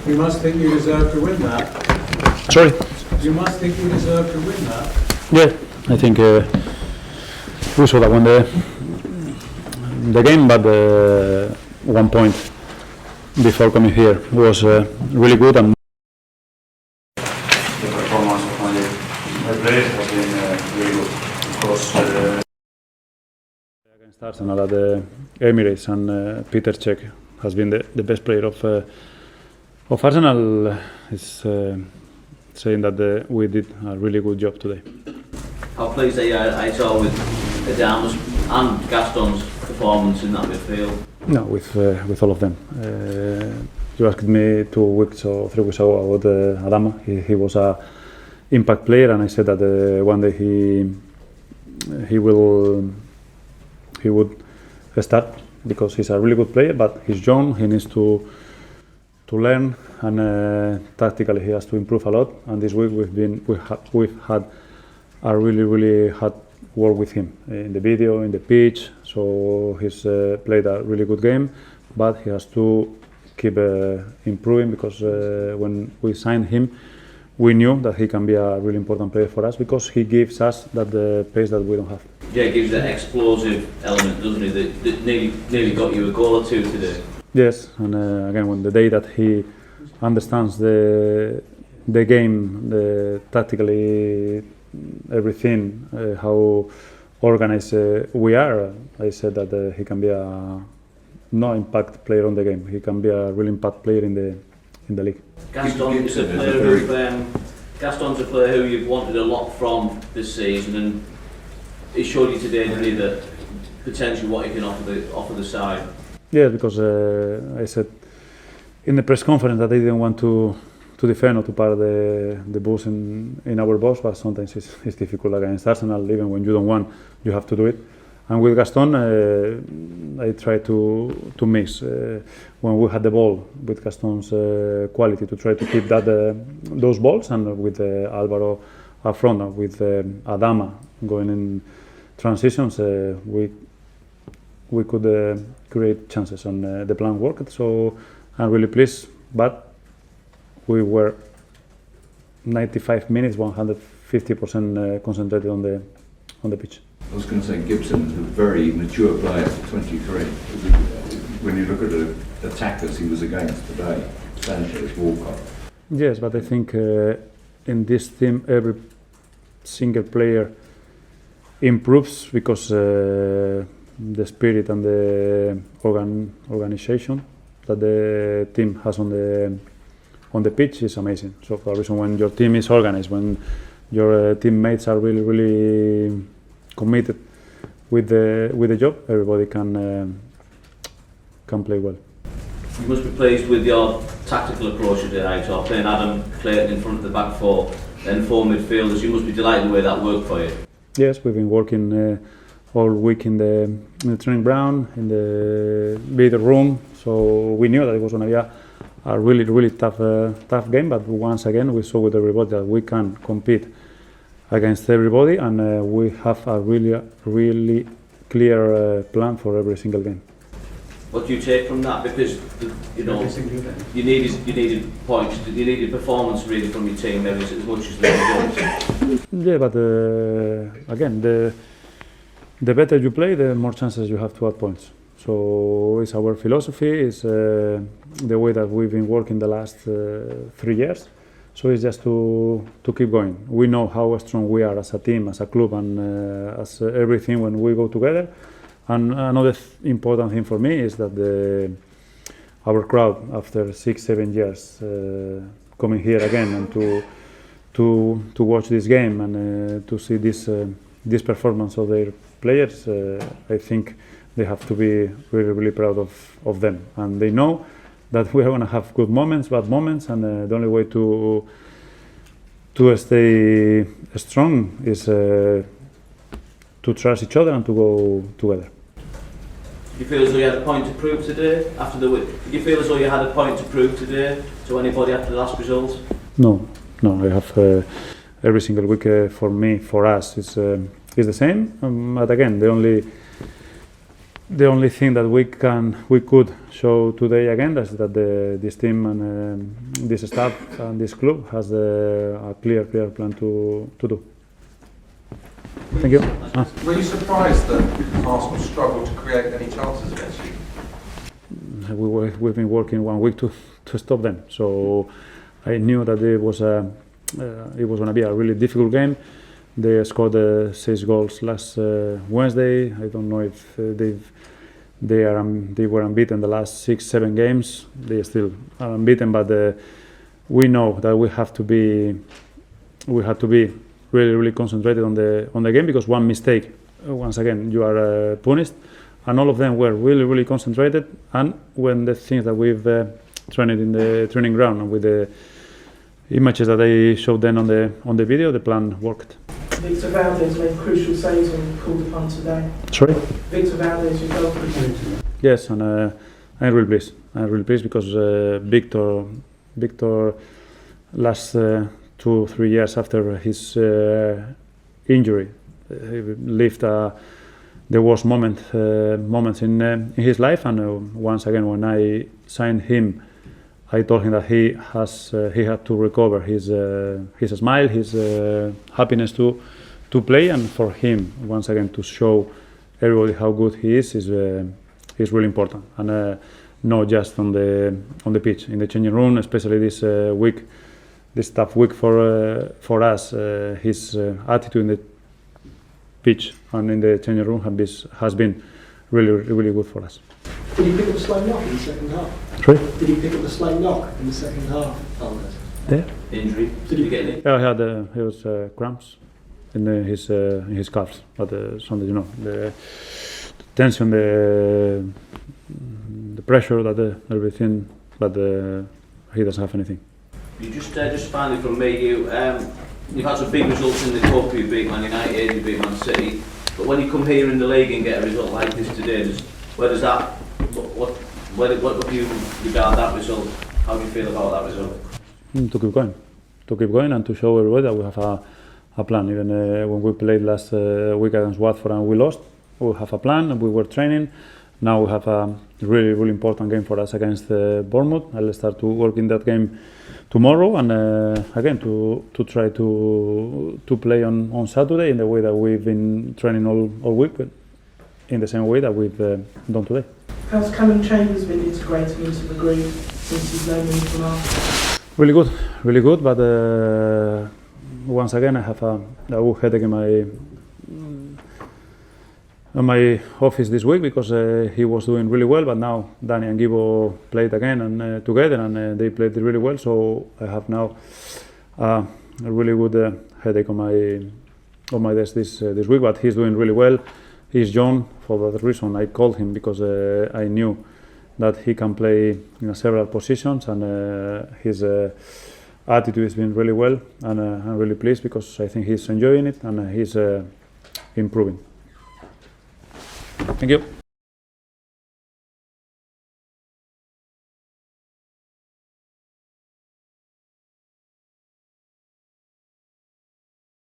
You must think you deserve to win that. Sorry? You must think you deserve to win that. Yeah, I think we saw that when the game, but 1 point before coming here was really good. And the performance of my players has been really good. Of course, against Arsenal at the Emirates, and Peter Cech has been the best player of Arsenal. Is saying that we did a really good job today. How pleased are you, Aitor, with Adama's and Gaston's performance in that midfield? No, with all of them. You asked me 2 weeks or 3 weeks ago about Adama. He was a impact player, and I said that one day he would start because he's a really good player, but he's young. He needs to learn, and tactically he has to improve a lot. And this week we've had a really hard work with him in the video, in the pitch. So he's played a really good game, but he has to keep improving, because when we signed him, we knew that he can be a really important player for us, because he gives us that pace that we don't have. Yeah, he gives that explosive element, doesn't he? That nearly got you a goal or 2 today. Yes, and again, when the day that he understands the game, tactically everything, how organized we are, I said that he can be a no impact player on the game. He can be a real impact player in the league. Gaston's a player who you've wanted a lot from this season, and he showed you today, didn't he, that potentially what he can offer the side. Yeah, because I said in the press conference that I didn't want to defend or to park the bus in our box, but sometimes it's difficult against Arsenal. Even when you don't want, you have to do it. And with Gaston, I try to mix when we had the ball with Gaston's quality to try to keep those balls, and with Alvaro up front, and with Adama going in transitions, we could create chances, and the plan worked. So I'm really pleased, but we were 95 minutes, 150% concentrated on the pitch. I was going to say Gibson is a very mature player for 23. When you look at the attackers he was against today, Sanchez, Walcott. Yes, but I think in this team every single player improves, because the spirit and the organization that the team has on the pitch is amazing. So for a reason, when your team is organized, when your teammates are really committed with the job, everybody can play well. You must be pleased with your tactical approach today, Aitor, playing Adam Clayton in front of the back 4, then 4 midfielders. You must be delighted the way that worked for you. Yes, we've been working all week in the training ground, in the video room, so we knew that it was going to be a really tough game. But once again, we saw with everybody that we can compete against everybody, and we have a really clear plan for every single game. What do you take from that? Because you needed points, you needed performance really from your team, maybe as much as the results. Yeah, but again, the better you play, the more chances you have to add points. So it's our philosophy, it's the way that we've been working the last 3 years. So it's just to keep going. We know how strong we are as a team, as a club, and as everything when we go together. And another important thing for me is that our crowd, after 6-7 years, coming here again and to watch this game and to see this performance of their players, I think they have to be really proud of them. And they know that we are going to have good moments, bad moments, and the only way to stay strong is to trust each other and to go together. Do you feel as though you had a point to prove today after the week? Did you feel as though you had a point to prove today to anybody after the last result? No. I have every single week for me, for us, is the same. But again, the only The only thing that we could show today again is that this team and this staff and this club has a clear plan to do. Thank you. Were you surprised that Arsenal struggled to create any chances against you? We've been working 1 week to stop them, so I knew that it was going to be a really difficult game. They scored 6 goals last Wednesday. I don't know if they were unbeaten the last 6-7 games. They still are unbeaten, but we know that we have to be really concentrated on the game, because one mistake, once again, you are punished. And all of them were really concentrated. And when the things that we've trained in the training ground and with the images that I showed then on the video, the plan worked. Victor Valdez made crucial saves when he called upon today. Sorry? Victor Valdez, your goalkeeper. Yes, and I'm really pleased. I'm really pleased because Victor last 2-3 years after his injury, he lived the worst moments in his life. And once again, when I signed him, I told him that he had to recover his smile, his happiness to play, and for him once again to show everybody how good he is really important, and not just on the pitch, in the changing room, especially this week, this tough week for us. His attitude in the pitch and in the changing room has been really good for us. Did he pick up a slight knock in the second half? Sorry? Did he pick up a slight knock in the second half? Yeah. Injury? Did you get it? Yeah, he was cramps in his calves, but something, you know, the tension, the pressure, everything, but he doesn't have anything. You just finally from me, you've had some big results in the cup. You beat Man United, you beat Man City, but when you come here in the league and get a result like this today, where do you regard that result? How do you feel about that result? To keep going and to show everybody that we have a plan. Even when we played last week against Watford and we lost, we have a plan and we were training. Now we have a really important game for us against Bournemouth. I'll start to work in that game tomorrow, and again to try to play on Saturday in the way that we've been training all week, but in the same way that we've done today. How's Cameron Chambers been integrating into the group since he's known him from Arsenal? Really good, but once again I have a headache in my office this week, because he was doing really well, but now Danny and Gibo played again and together, and they played really well, so I have now a really good headache on my desk this week, but he's doing really well. He's young. For that reason I called him, because I knew that he can play in several positions, and his attitude has been really well, and I'm really pleased because I think he's enjoying it and he's improving. Thank you.